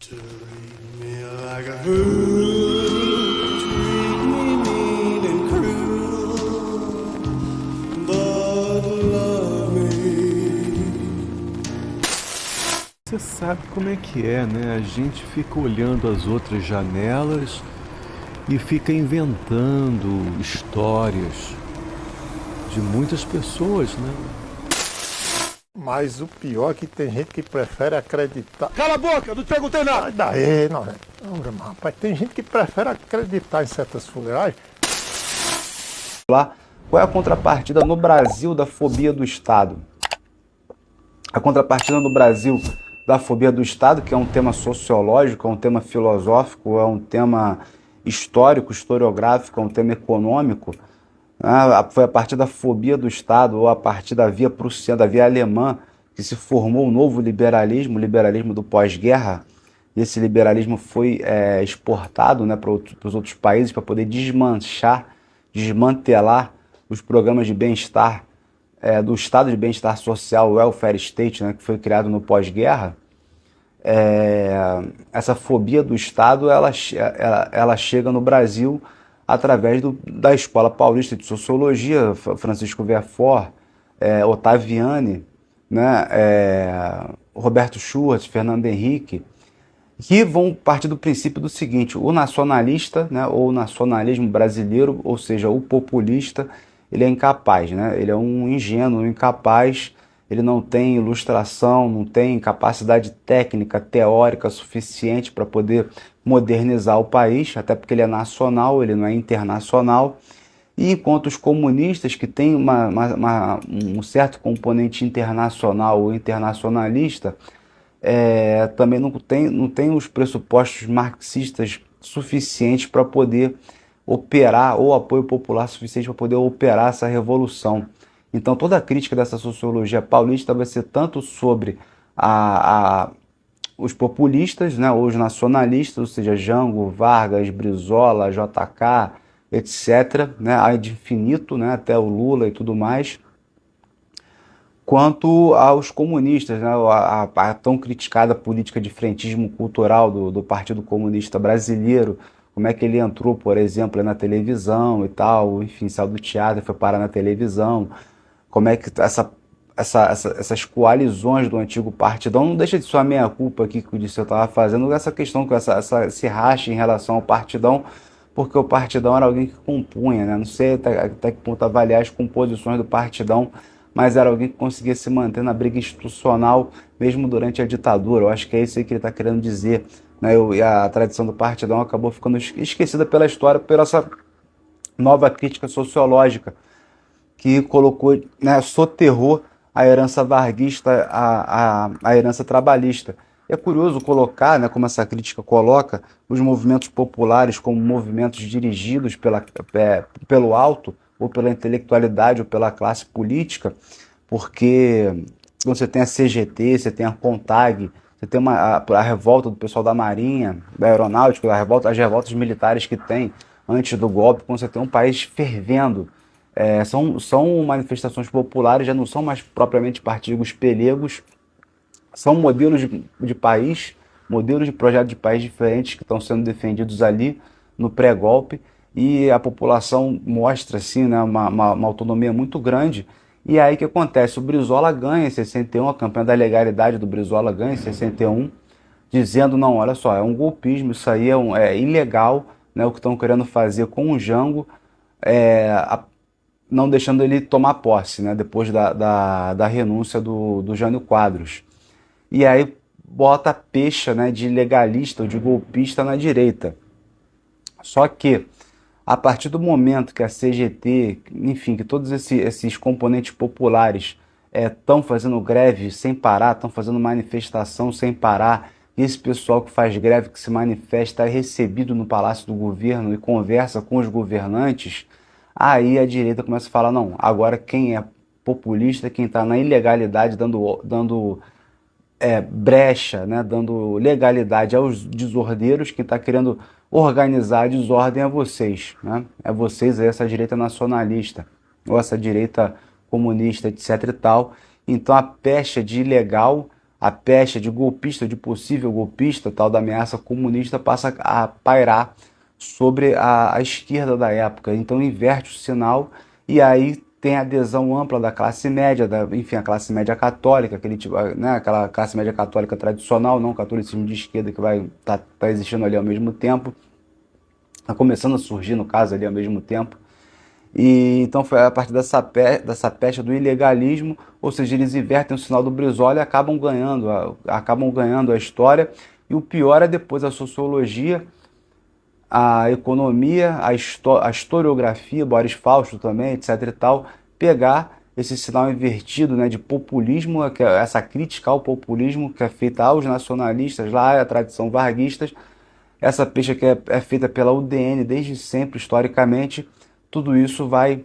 Treat me like a fool, treat me mean and cruel, but love me. Você sabe como é que é, né? A gente fica olhando as outras janelas e fica inventando histórias de muitas pessoas, né? Mas o pior é que tem gente que prefere acreditar. Cala a boca, não te perguntei nada. Sai daí, não é? Não, rapaz, tem gente que prefere acreditar em certas fuleiragens. Lá, qual é a contrapartida no Brasil da fobia do Estado? A contrapartida no Brasil da fobia do Estado, que é um tema sociológico, é um tema filosófico, é um tema histórico, historiográfico, é um tema econômico, né? Foi a partir da fobia do Estado, ou a partir da via prussiana, da via alemã, que se formou um novo liberalismo, o liberalismo do pós-guerra. E esse liberalismo foi exportado, né, para os outros países para poder desmantelar os programas de bem-estar, do estado de bem-estar social, o welfare state, né, que foi criado no pós-guerra. Essa fobia do Estado ela chega no Brasil através da Escola Paulista de Sociologia, Francisco Verfort, Ottaviani, né, Roberto Schwartz, Fernando Henrique, que vão partir do princípio do seguinte: o nacionalista, né, ou o nacionalismo brasileiro, ou seja, o populista, ele é incapaz, né? Ele é um ingênuo, incapaz, ele não tem ilustração, não tem capacidade técnica, teórica suficiente para poder modernizar o país, até porque ele é nacional, ele não é internacional. E enquanto os comunistas, que têm um certo componente internacional ou internacionalista, também não tem os pressupostos marxistas suficientes para poder operar, ou apoio popular suficiente para poder operar essa revolução. Então toda a crítica dessa sociologia paulista vai ser tanto sobre os populistas, né, ou os nacionalistas, ou seja, Jango, Vargas, Brizola, JK, etc., né, ad infinito, né, até o Lula e tudo mais, quanto aos comunistas, né, a tão criticada política de frentismo cultural do Partido Comunista Brasileiro, como é que ele entrou, por exemplo, na televisão e tal, enfim, saiu do teatro e foi parar na televisão, como é que essas coalizões do antigo partidão, não deixa de ser a meia-culpa aqui que o Disseu estava fazendo, essa questão com esse racha em relação ao partidão, porque o partidão era alguém que compunha, né? Não sei até que ponto avaliar as composições do partidão, mas era alguém que conseguia se manter na briga institucional mesmo durante a ditadura. Eu acho que é isso aí que ele está querendo dizer, né? E a tradição do partidão acabou ficando esquecida pela história, por essa nova crítica sociológica que colocou, né, soterrou a herança varguista, a herança trabalhista. É curioso colocar, né, como essa crítica coloca, os movimentos populares como movimentos dirigidos pelo alto, ou pela intelectualidade, ou pela classe política, porque você tem a CGT, você tem a CONTAG, você tem a revolta do pessoal da Marinha, da Aeronáutica, as revoltas militares que tem antes do golpe, quando você tem um país fervendo. São manifestações populares, já não são mais propriamente partidos pelegos, são modelos de país, modelos de projeto de país diferentes que estão sendo defendidos ali no pré-golpe, e a população mostra assim, né, uma autonomia muito grande. E aí o que acontece? O Brizola ganha em 61, a campanha da legalidade do Brizola ganha em 61, dizendo: não, olha só, é um golpismo, isso aí é ilegal, né, o que estão querendo fazer com o Jango, não deixando ele tomar posse, né, depois da renúncia do Jânio Quadros. E aí bota a pecha, né, de legalista ou de golpista na direita. Só que, a partir do momento que a CGT, enfim, que todos esses componentes populares estão fazendo greve sem parar, estão fazendo manifestação sem parar, e esse pessoal que faz greve, que se manifesta, é recebido no Palácio do Governo e conversa com os governantes, aí a direita começa a falar: não, agora quem é populista, quem está na ilegalidade, dando brecha, né, dando legalidade aos desordeiros, quem está querendo organizar a desordem é vocês, né? É vocês, essa direita nacionalista, ou essa direita comunista, etc e tal. Então a pecha de ilegal a peste de golpista, de possível golpista, tal da ameaça comunista, passa a pairar sobre a esquerda da época. Então inverte o sinal e aí tem adesão ampla da classe média, enfim, a classe média católica, aquele tipo, né, aquela classe média católica tradicional, não o catolicismo de esquerda que vai tá existindo ali ao mesmo tempo, está começando a surgir, no caso, ali ao mesmo tempo. E então foi a partir dessa peste do ilegalismo, ou seja, eles invertem o sinal do Brizola e acabam ganhando a história. E o pior é depois a sociologia, a economia, a historiografia, Boris Fausto também, etc e tal, pegar esse sinal invertido, né, de populismo, que é essa crítica ao populismo que é feita aos nacionalistas, lá a tradição varguista, essa peixe que é feita pela UDN desde sempre, historicamente, tudo isso vai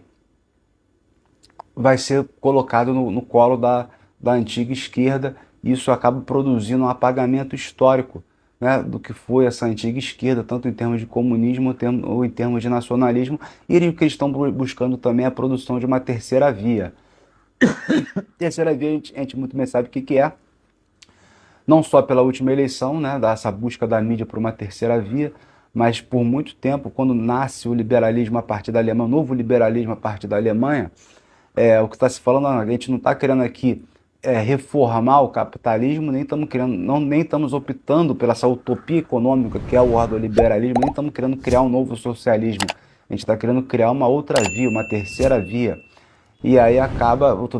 ser colocado no colo da antiga esquerda, e isso acaba produzindo um apagamento histórico, né, do que foi essa antiga esquerda, tanto em termos de comunismo ou em termos de nacionalismo, e o que eles estão buscando também é a produção de uma terceira via. Terceira via, a gente muito bem sabe o que é, não só pela última eleição, né, dessa busca da mídia por uma terceira via, mas por muito tempo, quando nasce o liberalismo a partir da Alemanha, o novo liberalismo a partir da Alemanha, o que está se falando, a gente não está querendo aqui reformar o capitalismo, nem estamos querendo, nem estamos optando pela essa utopia econômica que é o ordoliberalismo, nem estamos querendo criar um novo socialismo. A gente está querendo criar uma outra via, uma terceira via. E aí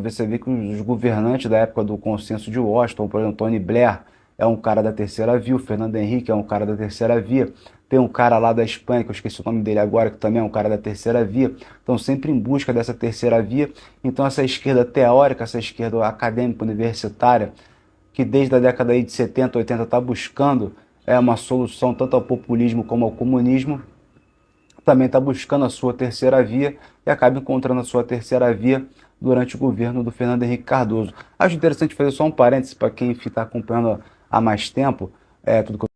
você vê que os governantes da época do consenso de Washington, por exemplo, Tony Blair é um cara da terceira via, o Fernando Henrique é um cara da terceira via, tem um cara lá da Espanha, que eu esqueci o nome dele agora, que também é um cara da terceira via, estão sempre em busca dessa terceira via. Então essa esquerda teórica, essa esquerda acadêmica universitária, que desde a década aí de 70, 80 está buscando uma solução tanto ao populismo como ao comunismo, também está buscando a sua terceira via e acaba encontrando a sua terceira via durante o governo do Fernando Henrique Cardoso. Acho interessante fazer só um parênteses para quem está acompanhando há mais tempo, tudo que eu